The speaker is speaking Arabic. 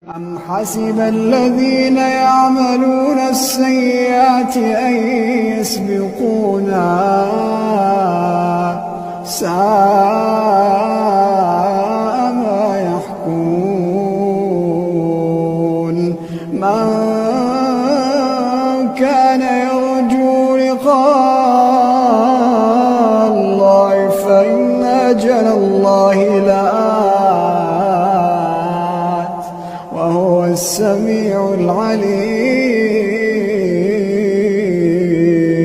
أم حسب الذين يعملون السيئات أن يسبقونا ساء ما يحكمون من كان يرجو لقاء الله فإن أجل الله لآت وهو السميع العليم.